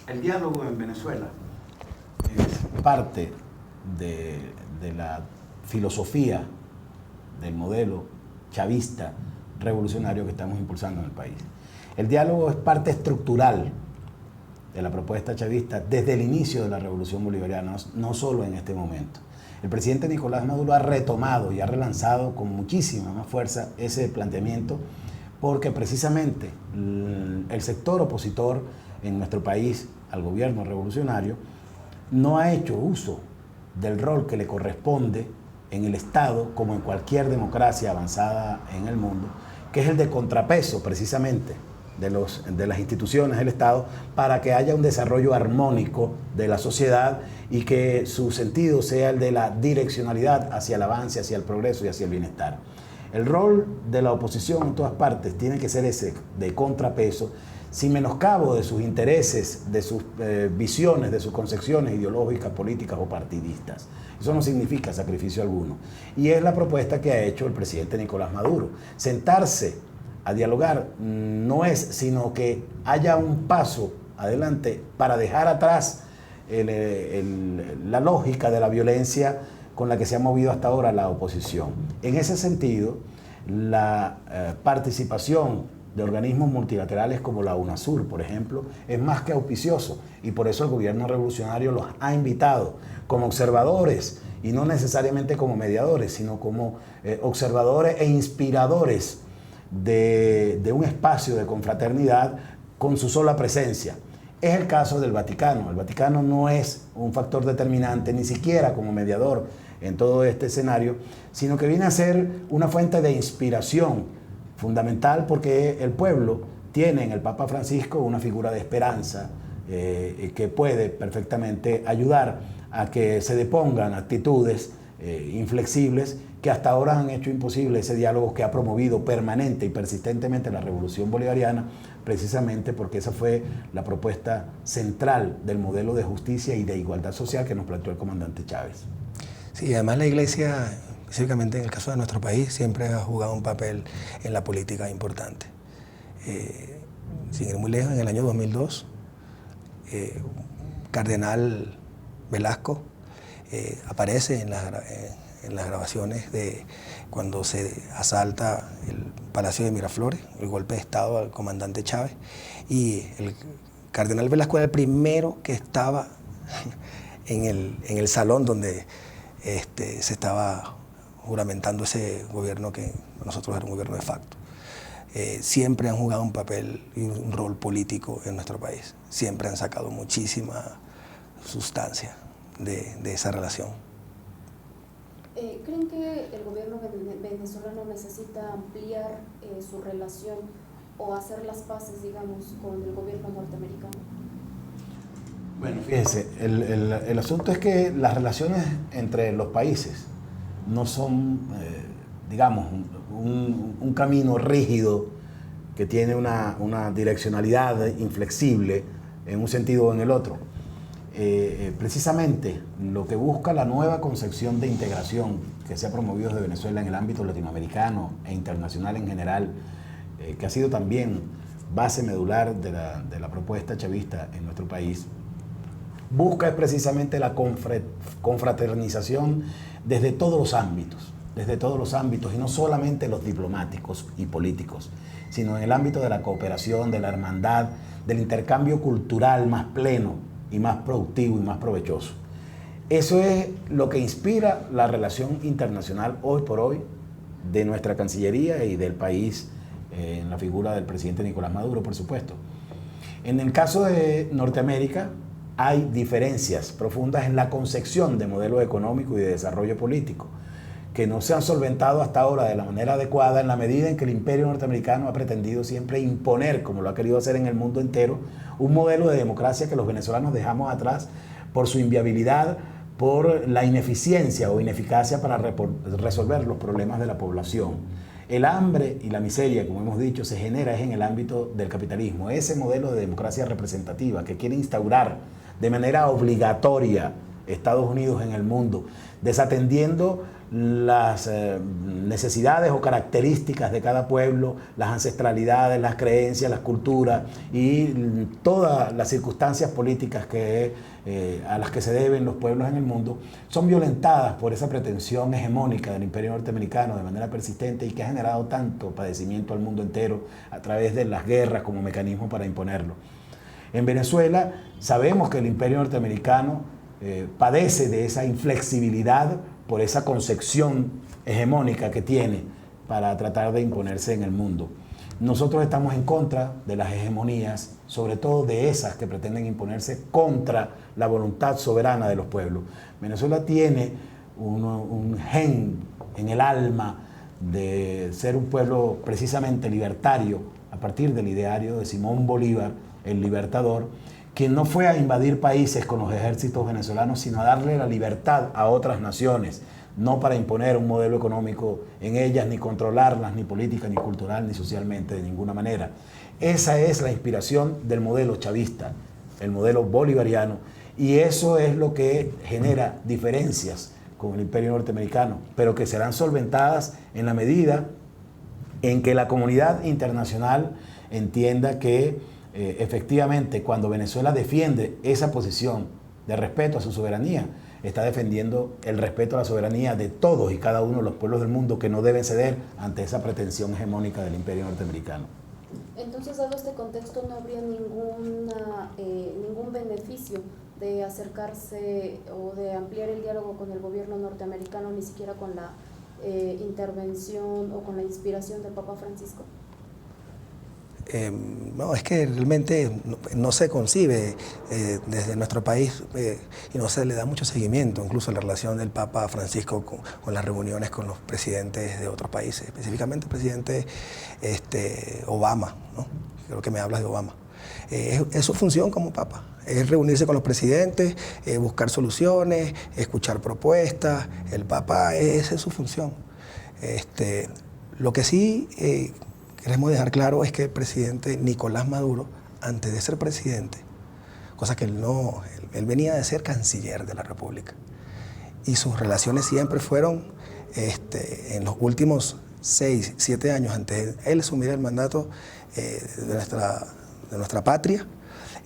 El diálogo en Venezuela es parte de la filosofía del modelo chavista revolucionario que estamos impulsando en el país. El diálogo es parte estructural de la propuesta chavista desde el inicio de la revolución bolivariana, no solo en este momento. El presidente Nicolás Maduro ha retomado y ha relanzado con muchísima más fuerza ese planteamiento porque precisamente el sector opositor en nuestro país al gobierno revolucionario no ha hecho uso del rol que le corresponde en el Estado, como en cualquier democracia avanzada en el mundo, que es el de contrapeso precisamente de las instituciones del Estado para que haya un desarrollo armónico de la sociedad y que su sentido sea el de la direccionalidad hacia el avance, hacia el progreso y hacia el bienestar. El rol de la oposición en todas partes tiene que ser ese de contrapeso, sin menoscabo de sus intereses, de sus visiones, de sus concepciones ideológicas, políticas o partidistas. Eso no significa sacrificio alguno. Y es la propuesta que ha hecho el presidente Nicolás Maduro. Sentarse a dialogar no es sino que haya un paso adelante para dejar atrás la lógica de la violencia con la que se ha movido hasta ahora la oposición. En ese sentido, la participación de organismos multilaterales como la UNASUR, por ejemplo, es más que auspicioso y por eso el gobierno revolucionario los ha invitado como observadores y no necesariamente como mediadores, sino como observadores e inspiradores de un espacio de confraternidad con su sola presencia. Es el caso del Vaticano. El Vaticano no es un factor determinante, ni siquiera como mediador en todo este escenario, sino que viene a ser una fuente de inspiración fundamental porque el pueblo tiene en el Papa Francisco una figura de esperanza que puede perfectamente ayudar a que se depongan actitudes inflexibles que hasta ahora han hecho imposible ese diálogo que ha promovido permanente y persistentemente la revolución bolivariana, precisamente porque esa fue la propuesta central del modelo de justicia y de igualdad social que nos planteó el comandante Chávez. Sí, además la Iglesia, específicamente en el caso de nuestro país, siempre ha jugado un papel en la política importante. Sin ir muy lejos, en el año 2002, Cardenal Velasco aparece en las grabaciones de cuando se asalta el Palacio de Miraflores, el golpe de Estado al comandante Chávez, y el Cardenal Velasco era el primero que estaba en el salón donde se estaba juramentando ese gobierno que nosotros era un gobierno de facto. Siempre han jugado un papel y un rol político en nuestro país. Siempre han sacado muchísima sustancia de esa relación. ¿Creen que el gobierno venezolano necesita ampliar su relación o hacer las paces, digamos, con el gobierno norteamericano? Bueno, fíjense, el asunto es que las relaciones entre los países no son, digamos, un camino rígido que tiene una direccionalidad inflexible en un sentido o en el otro. Precisamente lo que busca la nueva concepción de integración que se ha promovido desde Venezuela en el ámbito latinoamericano e internacional en general, que ha sido también base medular de la propuesta chavista en nuestro país, busca precisamente la confraternización desde todos los ámbitos, y no solamente los diplomáticos y políticos, sino en el ámbito de la cooperación, de la hermandad, del intercambio cultural más pleno y más productivo y más provechoso. Eso es lo que inspira la relación internacional hoy por hoy de nuestra Cancillería y del país en la figura del presidente Nicolás Maduro, por supuesto. En el caso de Norteamérica hay diferencias profundas en la concepción de modelo económico y de desarrollo político que no se han solventado hasta ahora de la manera adecuada en la medida en que el imperio norteamericano ha pretendido siempre imponer, como lo ha querido hacer en el mundo entero, un modelo de democracia que los venezolanos dejamos atrás por su inviabilidad, por la ineficiencia o ineficacia para resolver los problemas de la población. El hambre y la miseria, como hemos dicho, se genera en el ámbito del capitalismo. Ese modelo de democracia representativa que quiere instaurar de manera obligatoria Estados Unidos en el mundo, desatendiendo las necesidades o características de cada pueblo, las ancestralidades, las creencias, las culturas y todas las circunstancias políticas a las que se deben los pueblos en el mundo, son violentadas por esa pretensión hegemónica del imperio norteamericano de manera persistente y que ha generado tanto padecimiento al mundo entero a través de las guerras como mecanismo para imponerlo. En Venezuela sabemos que el imperio norteamericano padece de esa inflexibilidad por esa concepción hegemónica que tiene para tratar de imponerse en el mundo. Nosotros estamos en contra de las hegemonías, sobre todo de esas que pretenden imponerse contra la voluntad soberana de los pueblos. Venezuela tiene un gen en el alma de ser un pueblo precisamente libertario, a partir del ideario de Simón Bolívar, el libertador, quien no fue a invadir países con los ejércitos venezolanos, sino a darle la libertad a otras naciones, no para imponer un modelo económico en ellas, ni controlarlas, ni política, ni cultural, ni socialmente, de ninguna manera. Esa es la inspiración del modelo chavista, el modelo bolivariano, y eso es lo que genera diferencias con el imperio norteamericano, pero que serán solventadas en la medida en que la comunidad internacional entienda que efectivamente, cuando Venezuela defiende esa posición de respeto a su soberanía, está defendiendo el respeto a la soberanía de todos y cada uno de los pueblos del mundo que no deben ceder ante esa pretensión hegemónica del imperio norteamericano. Entonces, dado este contexto, ¿no habría ningún beneficio de acercarse o de ampliar el diálogo con el gobierno norteamericano, ni siquiera con la intervención o con la inspiración del Papa Francisco? No, es que realmente no se concibe desde nuestro país y no se le da mucho seguimiento, incluso la relación del Papa Francisco con las reuniones con los presidentes de otros países, específicamente el presidente Obama, ¿no? Creo que me hablas de Obama. Es su función como Papa, es reunirse con los presidentes, buscar soluciones, escuchar propuestas. El Papa, esa es su función. Lo que sí queremos dejar claro es que el presidente Nicolás Maduro, antes de ser presidente, cosa que él venía de ser canciller de la República, y sus relaciones siempre fueron, en los últimos 6, 7 años antes de él asumir el mandato de nuestra patria,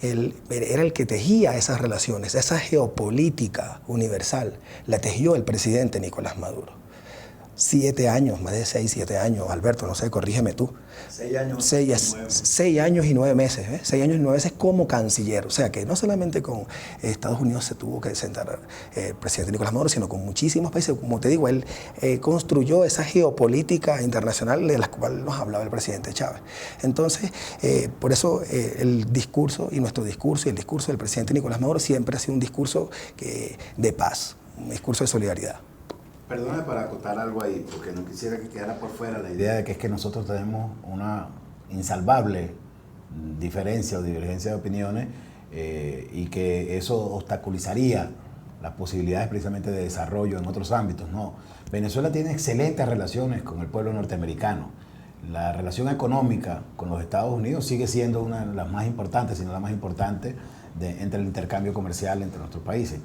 él era el que tejía esas relaciones, esa geopolítica universal, la tejió el presidente Nicolás Maduro. 7 años, más de 6, 7 años, Alberto, no sé, corrígeme tú. 6 años. 6 años y 9 meses, 6 años y 9 meses como canciller. O sea que no solamente con Estados Unidos se tuvo que sentar el presidente Nicolás Maduro, sino con muchísimos países. Como te digo, él construyó esa geopolítica internacional de la cual nos hablaba el presidente Chávez. Entonces, por eso el discurso y nuestro discurso y el discurso del presidente Nicolás Maduro siempre ha sido un discurso de paz, un discurso de solidaridad. Perdóname para acotar algo ahí, porque no quisiera que quedara por fuera la idea de que es que nosotros tenemos una insalvable diferencia o divergencia de opiniones y que eso obstaculizaría las posibilidades precisamente de desarrollo en otros ámbitos. No, Venezuela tiene excelentes relaciones con el pueblo norteamericano. La relación económica con los Estados Unidos sigue siendo una de las más importantes, si no la más importante, entre el intercambio comercial entre nuestros países.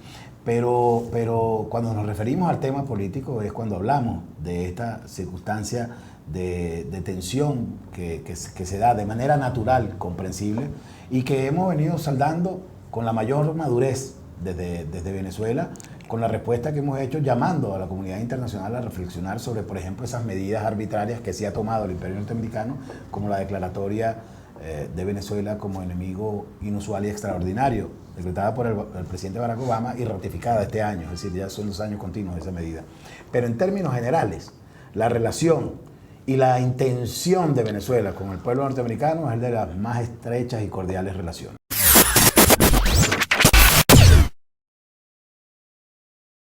Pero cuando nos referimos al tema político es cuando hablamos de esta circunstancia de tensión que se da de manera natural, comprensible, y que hemos venido saldando con la mayor madurez desde Venezuela, con la respuesta que hemos hecho llamando a la comunidad internacional a reflexionar sobre, por ejemplo, esas medidas arbitrarias que sí ha tomado el imperio norteamericano, como la declaratoria de Venezuela como enemigo inusual y extraordinario, decretada por el presidente Barack Obama y ratificada este año, es decir, ya son 2 años continuos de esa medida. Pero en términos generales, la relación y la intención de Venezuela con el pueblo norteamericano es de las más estrechas y cordiales relaciones.